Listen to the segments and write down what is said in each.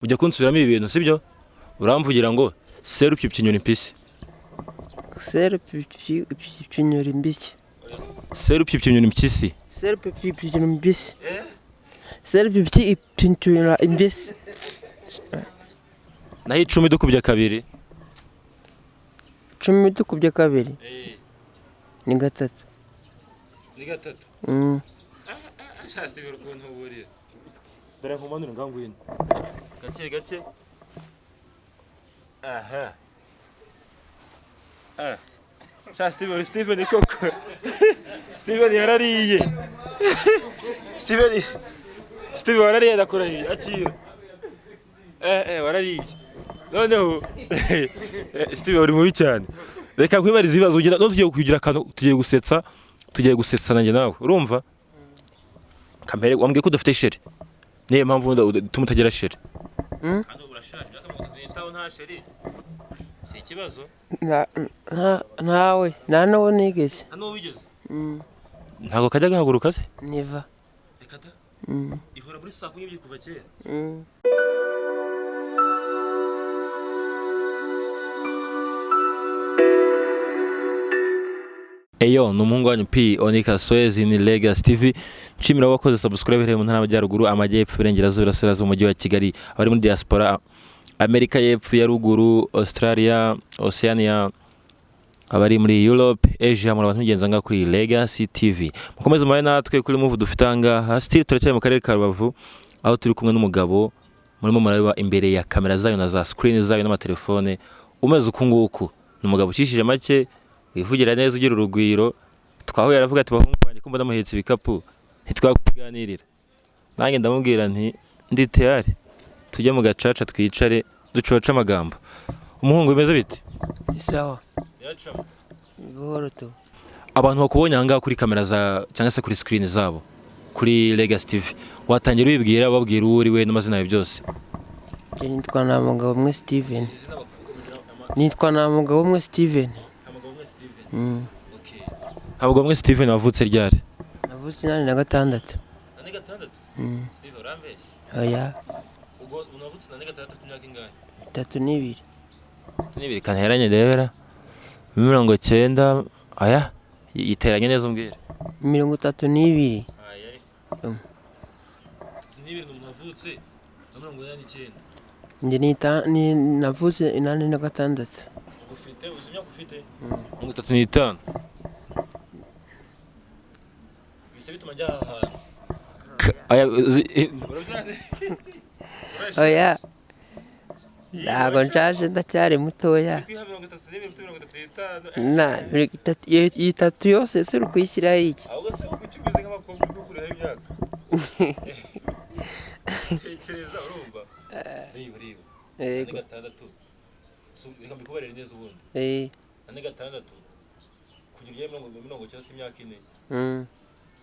ujya kunsubiramo ibi bintu sibyo uramvugira ngo serupyipyinyura impisi serupyipyinyura imbisi serupyipyinyura impyisi serupyipyinyura imbisi serupyipyinyura imbisi naho 10 dukubye kabiri 10 dukubye kabiri ni gatatu shasta biro ko ntuburiye dore nkumanura ngangwino gake aha Steven koko Steven yarariye Steven warariye nakurahiye akira warariye noneho Steven uri mubi cyane reka kwibariza ibibazo ugira no tugiye kugira akantu tugiye gusetsa nanjye nawe urumva kamere wambwiye ko dufite sheri niyo mpamvu tumutagira sheri kandi urashaje byakamutanitaho nta sheri si ikibazo ntawe nano nigeze hano wigeze ntago kajya gahaguruka se niva reka da ihora muri saa 10 kuva kera Eyo n'umuhungu wanyu P Onika Swezi ni Legacy TV nshimira wakoze subscribe mu ntara y'Amajyaruguru amajyepfo Burengerazuba Burasirazuba mu mujyi wa Kigali abari muri diaspora Amerika y'Epfo ya ruguru Australia Oceania abari muri Europe Asia mu abantu ngenza nga kuri Legacy TV mukomeze maye natwe kuri move dufitanga hasi turacyari mu karere ka Rubavu aho turi kumwe n'umugabo murimo muraba imbere ya kamera zayo na za screen zayo n'amatelefone umeze ukunguku n'umugabo ucishije make wivugira neza ugira urugwiro twaho yaravuga ati bahungu banje kumba ndamuhetse ibikapu ntitwakwiganirira nange ndamubwira nti ndi tayari tujye mu gacaca twicare ducoca amagambo umuhungu bimeze bite isawa yacamo buhoro to abantu bakubonye hanga kuri kamera za cyangwa se kuri screen zabo kuri Legacy TV watangira ubibwira babwira uri we n'amazina yawe byose nitwa Namugabo umwe Steven nitwa Namugabo umwe Steven Okay. Habwo mwe Steven wavutse ryari? Navutse 86. Steven urambeshye? Oya. Ubwo unavutse 86 imyaka ingahe? 32. 32 kanheranye ndebera. 90 aya yiteranye neza umbwira. 32. Aya. 32 n'umuvutse 89. Nje navutse 86. Ufite uzimya kufite 35 bise bituma njya ahantu aya oya ntago nshaje ndacyari mutoya na 33 yose suri kuyishyira iki ahubwo se ugucumeze nk'abakobwa uri kureha imyaka tekereza urumva niba gatandatu reka mbikubarire neza ubundi ane gatandatu kugira iyo mirongo cyose imyaka 4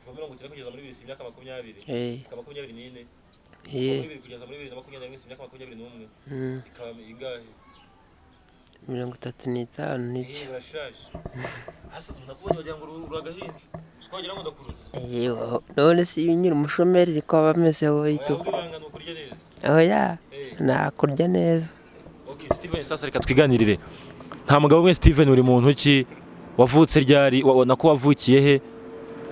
kuva mirongo cyenda kugeza muri 20 imyaka 20 ikaba 24 kuva kugeza muri 2020 imyaka 21 ikaba ingahe 35 n'iki urashaje hasa umuntu akubonye wagira ngo uragahinja twagira ngo ndakuruta none si nyiri umushomeri riko bameze woyito oya nakurya neza. Okay Steven sasa reka twiganirire nta mugabo umwe Steven uri muntu ki wavutse ryari wabona ko wavukiye he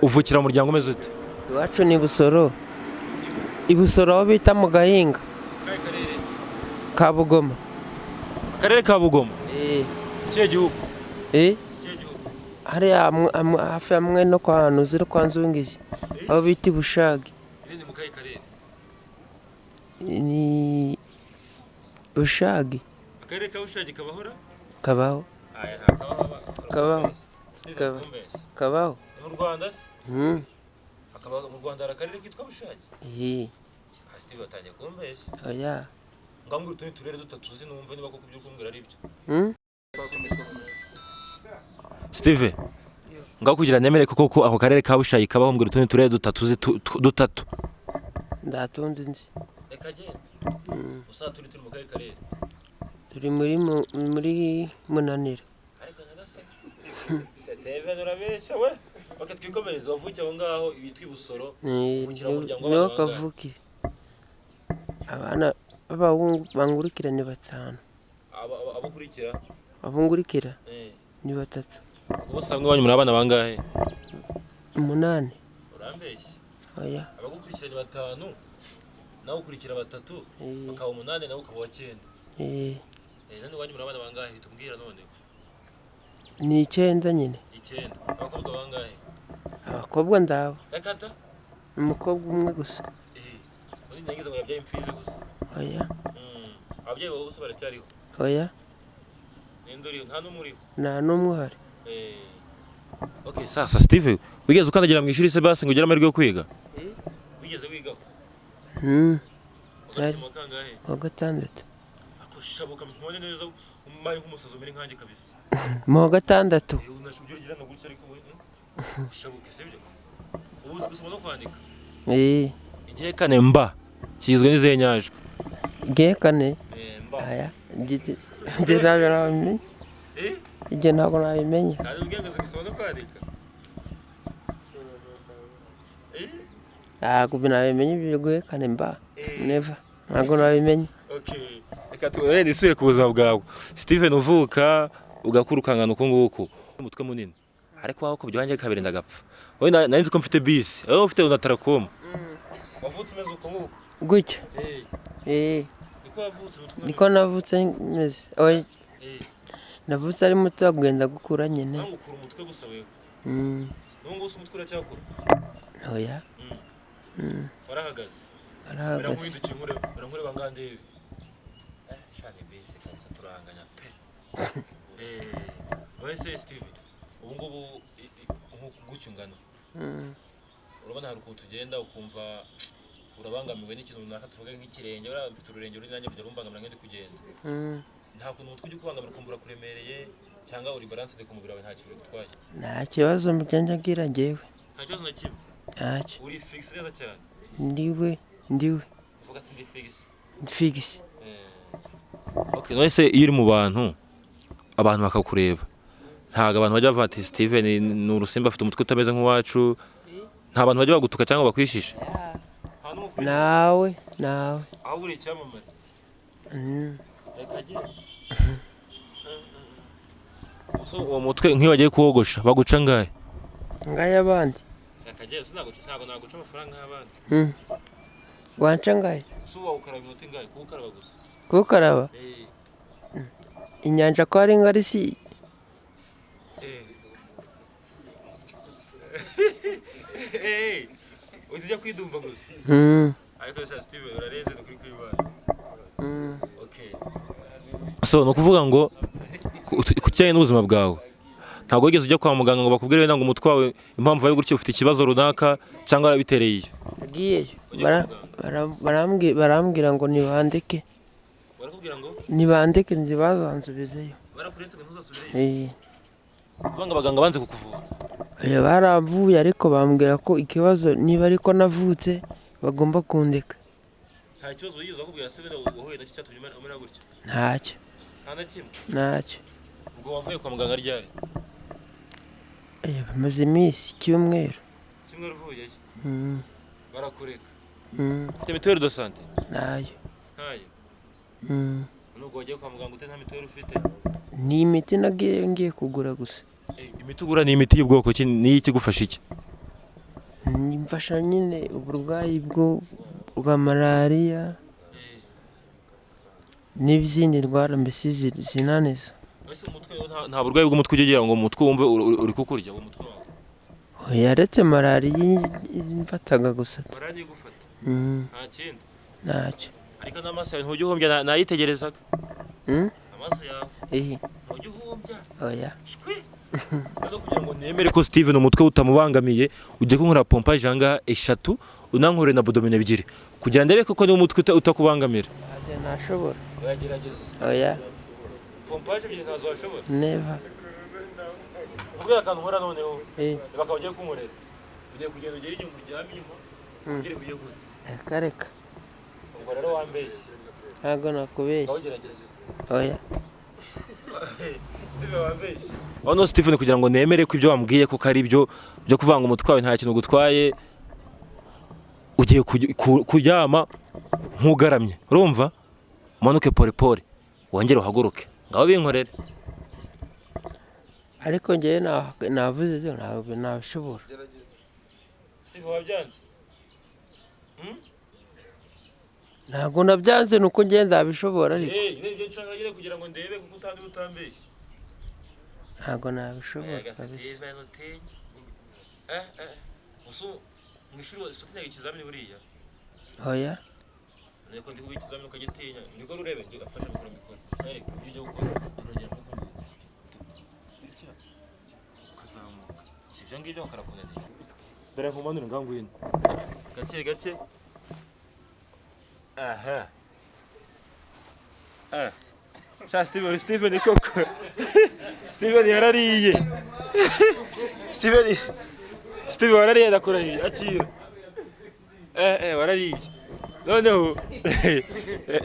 uvukira mu muryango umeze ute iwacu ni Busoro aho bita mu Gahinga ka Bugoma akarere ka Bugoma ikihe gihugu hari hafi hamwe no kwa Nuzira kwa Nzungizi aho bita Bushagi ni mu kahe karere ni Bushagi akarere ka Bushagi kabahora kabaho mu Rwanda se akaba mu Rwanda arakarere kitwa Bushagi Steve atangiye kumbeshya oya ngambwe utuye turere dutatu numva niba koko byukumbwira ari byo Steve ngaho kugira nemere koko ako karere ka Bushagi kabaho mbwira utuye turere dutatu ndatonde nzi reka genda usa turi mu kahe karere turi muri Munanira ariko nagasa Steve urabeshya we bakatwikomereza wavukiye aho ngaho ibitwa Busoro uvukira mu muryango w'abantu kavuki abana abahungu bangurikira ni batanu. abakurikira Abungurikira ni batatu. bose hamwe wanyu muri abana bangahe? 8. urambeshye Oya. abagukurikira ni batanu nawe ukurikira batatu bakaba 8 nawe ukaba wa 9. none wanyu muri abana bangahe tumbwira none? Ni 9 nyine. 9. abakobwa bangahe? Abakobwa ndabo. Rekata Umukobwa umwe gusa. uri nyangiza ngo yabyaye imfizi gusa? Oya. ababyeyi babo bose baracyariho? Oya. ninde uriho? nta n'umwe uriho? Nta n'umwe uhari. Okay, sasa Steve, wigeze ukandagira mu ishuri se basi ngo ugire amahirwe yo kwiga? wigeze wigaho? Yari. mu kangahe? Wa gatandatu. akoshabuka mpone neza umaye nk'umusazi umere nkanjye kabisa. Mu wa gatandatu. unashubye ugira ngo gutya ariko ushabuke sibyo? ubuzi gusoma no kwandika? igihe kane mba kizwe n'izihe nyajwi? Igihe kane. mba Aya. Igihe ntabwo nabimenye. Igihe ntabwo nabimenye. kandi ubwenge gusoma no kwandika? Ntabwo nabimenye igihe kane mba. Never. Ntabwo nabimenye. Okay. Reka nisubire ku buzima bwawe. Steven uvuka ugakura ukangana uko nguko. Umutwe munini. Ariko aho ko byanjye kabiri ndagapfa. Wowe nari nzi ko mfite bisi. Wowe ufite unatarakoma. Wavutse umeze uko nguko? Gutya. Niko wavutse umutwe? Niko navutse meze. Oya. Navutse ari muto agenda gukura nyine. Ntabwo ukura umutwe gusa wewe. Nubwo usa umutwe uracyakura? Oya. Warahagaze? Arahagaze. Barankure bangandebe. Shane bisi kanisa turanganya pe. Wese Steve. Ubu ngubu gucyungana. Urabona hari ukuntu tugenda ukumva urabangamiwe n'ikintu runaka tuvuga nk'ikirenge urafite ururenge uri nanjye kujya rumbangamira ngende kugenda. Nta kuntu umutwe ujya kubangamira ukumva urakuremereye cyangwa uri balance de ku mubiri wawe nta kintu gutwaye? Nta kibazo mugenda ngira njyewe. Nta kibazo na kimwe? Ntacyo. Uri fix neza cyane? Ndiwe. Uvuga ati ndi fix? Fix. Okay, none se iyo uri mu bantu abantu bakakureba ntago abantu bajya bavata Steven ni urusimba afite umutwe utameze nk'uwacu, nta bantu bajya bagutuka cyangwa bakwishisha? Nawe aho uri icyamamare reka agiye uwo mutwe nk'iyo bagiye kuwogosha baguca ngahe? ngahe abandi? reka agiye ntabwo naguca amafaranga y'abandi. Wanca ngahe? uwa ukaraba iminota ingahe? kuwukaraba gusa? Kuwukaraba? Inyanja ko ari ngari si? ujya kwidumba gusa? ariko sha Steve urarenze no kuri kwibana. Okay. So no kuvuga ngo kucyanye n'ubuzima bwawe ntabwo wigeze ujya kwa muganga ngo bakubwire wenda ngo umutwe wawe impamvu wawe gutyo ufite ikibazo runaka cyangwa yarabitereye iyo? Nagiyeyo barambwira ngo nibandeke. Barakubwira ngo nibandeke nzibazansubizeyo. Barakuretse ngo ntuzasubireyo? Kuvanga abaganga banze kukuvura? Baravuye ariko bambwira ko ikibazo niba ariko navutse bagomba kundeka. Nta kibazo wigeze bakubwira se wenda wahuye nacyo cyatumye umera gutya? Ntacyo. Nta na kimwe? Ntacyo. Ubwo wavuye kwa muganga ryari? Bamaze iminsi icyumweru. Icyumweru uvuye? Barakureka? Ufite mituweli de sante? Ntayo. Ntayo? Nubwo wagiye kwa muganga ute nta mituweli ufite? Ni imiti ngiye kugura gusa. Imiti ugura ni imiti y'ubwoko ki? Niyo ikigufasha iki? Nimfasha nyine uburwayi bwa malariya n'izindi ndwara mbese zinaniza. Ese umutwe nta burwayi bw'umutwe ugira ngo umutwe wumve uri kukurya uwo mutwe wawe? Yaretse malariya imfataga gusa. Malariya igufata? Nta kindi? Ntacyo. Ariko n'amaso yawe ntujya uhombya nayitegerezaga? Amaso yawe? Ntujya uhombya? Oya. Rero kugira ngo nemere ko Steven umutwe utamubangamiye ujye kunkora pompage anga 3 unankore na abdomen 2 kugira ndebe koko ni umutwe utakubangamira. Ntashobora. Yagerageza? Oya. Pompage bye ntazo washobora? Never. Ubwo akantu nkora noneho bakaba bagiye kunkorera ugiye kugenda ugera inyuma uryame inyuma ugere ugiye gute? Kareka. Ngo rero wambeshye? Ntago nakubeshye. Aho gerageza? Oya. Steven wambeshye? Ono Steven kugira ngo nemere ko ibyo wambwiye ko ari byo byo kuvanga umutwe wawe nta kintu gutwaye ugiye kuryama nkugaramye urumva umanuke pole pole wongere uhaguruke ngaho binkorere. ariko njyewe navuze byo ntabwo nabishobora. Steve wabyanze? Ntabwo nabyanze nuko njyewe nzabishobora ariko. Nibyo nshaka nyine kugira ngo ndebe kuko utambeshye. Ntabwo nabishobora kabisa. Uso mwishuri wasotnya ikizamini buriya. Oya. Niko ndi ikizamini ukagitinya. Niko urebe nje afasha mikoro. Ariko ibyo gukora urongera mu kundu. Bitya. Kazamuka. Sivyo ngibyo bakarakunaniye. Dore nkumanura ngangwino. Gake. Aha. Steven koko. Steven yarariye. Steven warariye ndakurahiye akira. Warariye. Noneho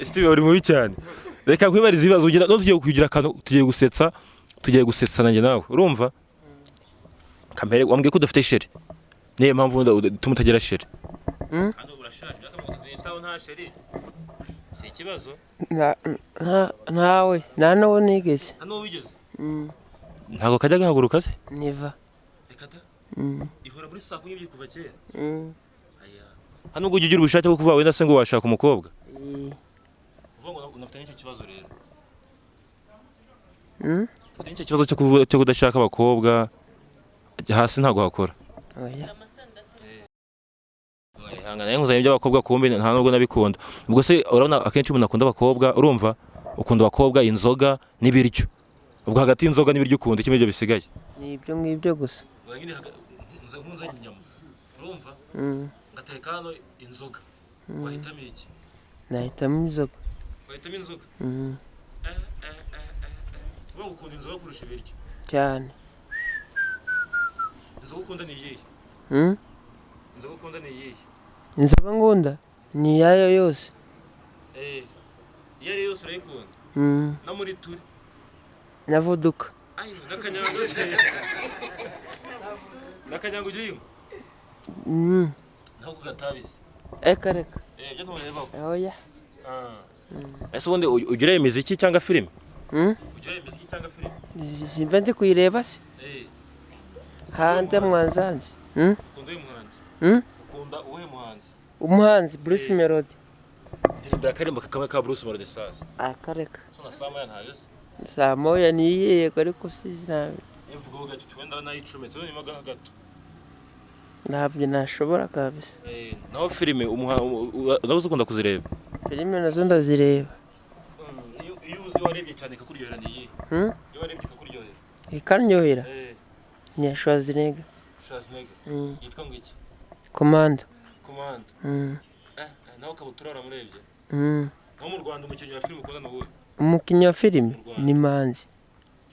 Steven uri mubi cyane. Reka kwibariza ibibazo ugenda no tugiye kugira akantu tugiye gusetsa nanjye nawe urumva? Kamere wambwiye ko udafite sheri. Niyo mpamvu tumutagira sheri. Kandi urashaje byakamuta nta sheri. Si ikibazo? Ntawe nawe nigeze. Hano wigeze? Ntago kajya gahaguruka se? Niva. Reka da? Ihora muri saa kunyibye kuva kera. Aya. Hano ubwo ugira ubushake bwo kuva wenda se ngo washaka umukobwa? Uvuga ngo unafite n'icyo kibazo rero. Ufite n'icyo kibazo cyo kudashaka abakobwa hasi ntago hakora. Oya. Hangana nkuzanye by'abakobwa kumbe nta nubwo nabikunda. Ubwo se urabona akenshi umuntu akunda abakobwa urumva ukunda abakobwa inzoga n'ibiryo. Ubwo hagati y'inzoga n'ibiryo ukunda kimwe byo bisigaye. Ni ibyo ngibyo gusa. Nyine nkunzanye inyama. Urumva? Ngatereka hano inzoga. Wahitamo iki? Nahitamo inzoga. Wahitamo inzoga? Wowe ukunda inzoga kurusha ibiryo? Cyane. Inzoga ukunda ni iyihe? Inzoga ukunda ni iyihe? Inzoga ngunda ni iyayo yose. Iyo ari yose urayikunda? Na muri turi? Na voduka. Ayo nakanyango se. Nakanyango ugiye? Naho kugatabise. Reka. Byo nturebaho. Oya. Ese ubundi ugira imiziki cyangwa filime? Ugira imiziki cyangwa filime? Simba ndi kuyireba se. Hanze mwanzanze. Ukunda uyu muhanzi? Ukunda uwe muhanzi? Umuhanzi Bruce Melody. Ndirimbo akarimbo kamwe ka Bruce Melody sasa. Akareka. Sona Samoya ntayo se? Samoya ni yego ariko sizinabe. Evuga gato twenda nayicometse none magaha gato. Ntabyo nashobora kabisa. Naho filime nazo ukunda kuzireba? Filime nazo ndazireba. Iyo uzi warebye cyane kakuryohera ni iyi? Iyo warebye kakuryohera? Ikanyohera? Ni Schwarzenegger. Schwarzenegger. Yitwa ngo iki? Commando. Naho kabutura uramurebye? Naho mu Rwanda umukinnyi wa filime ukunda n'uwe? Umukinnyi wa filime ni Manzi.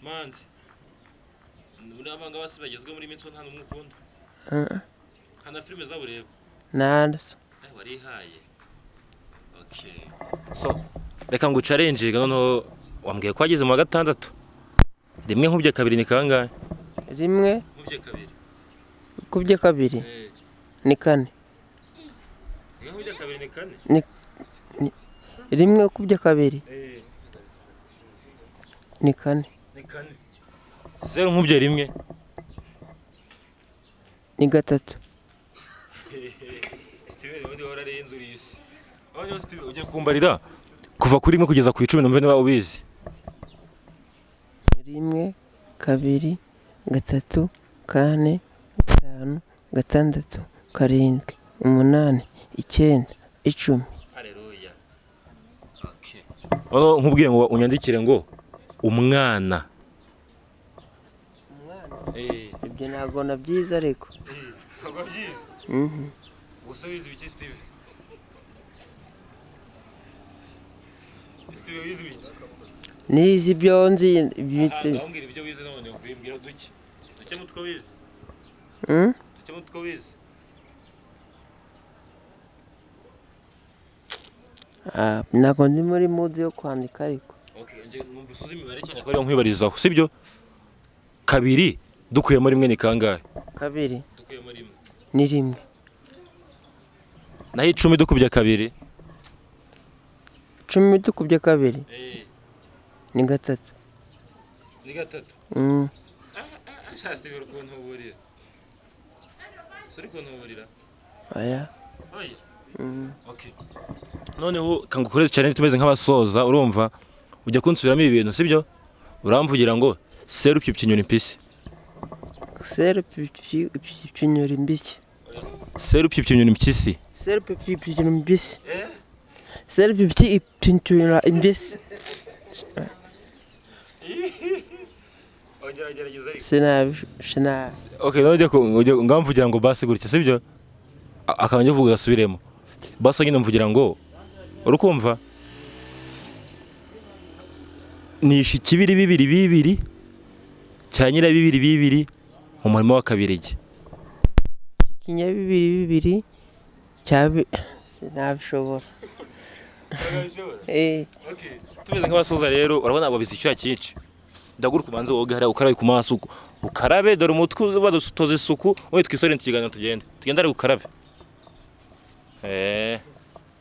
Manzi? Muri abanga basi bagezwe muri minsi nta numwe ukunda? Hana filime zabo ureba? Nandaso. Warihaye. Okay. So, reka ngo challenge noneho wambwiye ko wageze mu wa gatandatu. Rimwe nkubye kabiri ni kangahe? Rimwe nkubye kabiri. Kubye kabiri? Ni kane. Nkubye kabiri ni kane? Rimwe kubye kabiri? Ni kane. Ni kane. Zero nkubye rimwe? Ni gatatu. Steven undi wararenze urisi. Aho Steven ujye kumbarira kuva kuri rimwe kugeza ku 10 numve niba ubizi. Rimwe, kabiri, gatatu, kane, gatanu, gatandatu, karindwi, umunani, icyenda, 10. Haleluya. Okay. Ono nkubwiye ngo unyandikire ngo umwana. Ibyo ntago nabyiza ariko. Ntago byiza? Gusa wizi biki Steve? Steve wizi biki? Nizi ibyo nzi Ndambwira ibyo wize none ubimbwira duke. Duke mutwe wize. Duke mutwe wize. Ntago ndi muri mood yo kwandika ariko. Okay, nje numva usuza imibare cyane ko ari nkwibarizaho, sibyo? Kabiri dukuyemo rimwe ni kangahe? Kabiri dukuyemo rimwe ni rimwe. Naho 10 dukubye kabiri? 10 dukubye kabiri ni 3. Ni 3. Steve ukuntu uburira. Suri ukuntu uburira. Aya. Okay. Noneho kangukoreze cyane tumeze nk'abasoza urumva ujya kunsubiramo ibintu sibyo? Uramvugira ngo seru pipyinyoni mpisi. Seru pipyinyoni mbisi. Seru pipyinyoni mpyisi. Seru pipyinyoni mbisi. Seru pipyinyoni mbisi. Sina. Okay, none ngamvugira ngo basi gutya sibyo? Akanje vuga gasubiremo. Basi nyine mvugira ngo urukumva nishi kibiri bibiri cyanyira bibiri mu murimo wa Kabirigi. Kinya bibiri cyabe sinabishobora. Okay. Tumeze nk'abasoza rero urabona abo bizicyo cyinshi. Ndaguruka ubanze woga hariya ukarabe ku maso ukarabe dore umutwe badutoza isuku wowe twisore ntikiganiro tugenda ari ukarabe.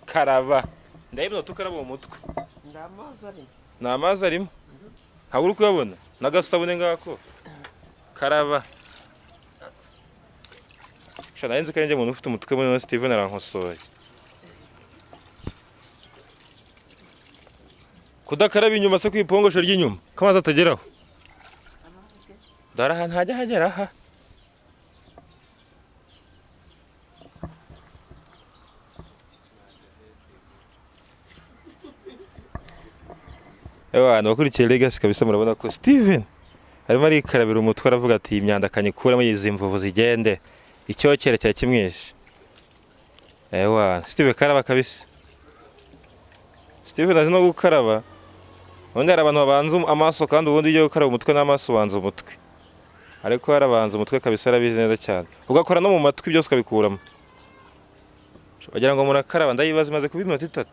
Karaba ndabona tukaraba mu mutwe. Ndamazi arimo. Habura kuyabona nagasabune ngako. Karaba. Shana yenze kanjye umuntu ufite umutwe muri Steven arankosoye. Kudakaraba inyuma se kwipongosho ry'inyuma kamaze atageraho. Darahan hagera aha. Abantu bakurikiye Legacy kabisa murabona ko Steven arimo arikarabira umutwe aravuga ati imyanda kanyikuramo yizi mvuvu zigende icyokere cya kimwishe. Steven karaba kabisa. Steven azi no gukaraba. Undi hari abantu babanza amaso kandi ubundi iyo ukaraba umutwe n'amaso ubanza umutwe. Ariko harabanza umutwe kabisa arabizi neza cyane. Ugakora no mu matwi byose ukabikuramo. Bagira ngo murakaraba ndayibaza maze kuba iminota 3.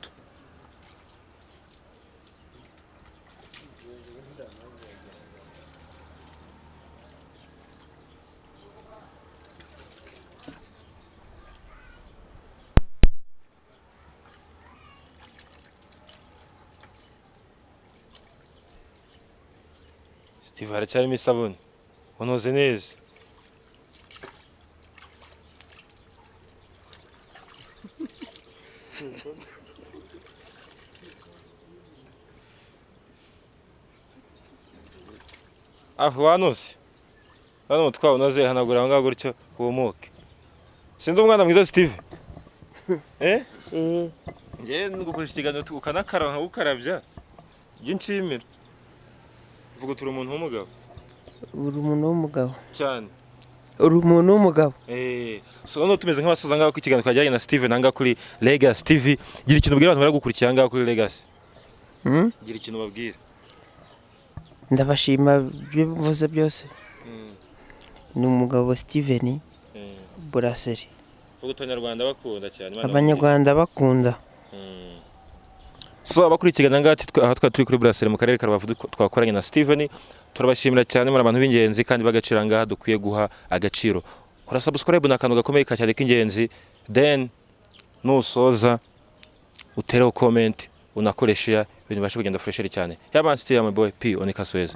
Steve haracyarimo isabune unoze neza. Wanoze hano mutwawe unoze hanagura aho ngaho gutyo wumuke. Sindi umwana mwiza Steve. Nge ngukoresha ikiganiro ukanakaraba nkagukarabya jye nshimira. Vuga turi umuntu w'umugabo. Uri umuntu w'umugabo cyane. Uri umuntu w'umugabo. So none tumeze nk'abasoza ngaho ku kiganiro twajyanye na Steven nanga kuri Legacy TV. Gira ikintu ubwira abantu baragukurikira ngaho kuri Legacy. Gira ikintu babwira. Ndabashima bivuze byose. Ni umugabo Steven Buraseri. Vuga Abanyarwanda bakunda cyane. Abanyarwanda bakunda. So abakurikirana ngati aho turi kuri Buraseri mu karere ka Rubavu twakoranye na Steven turabashimira cyane muri abantu b'ingenzi kandi bagacira ngaha dukwiye guha agaciro. Kora subscribe nakantu gakomeye cyane k'ingenzi then nusoza utereho comment unakoresha ibintu bashe kugenda fresh cyane. Yabansi ya my boy P Onika Swezi.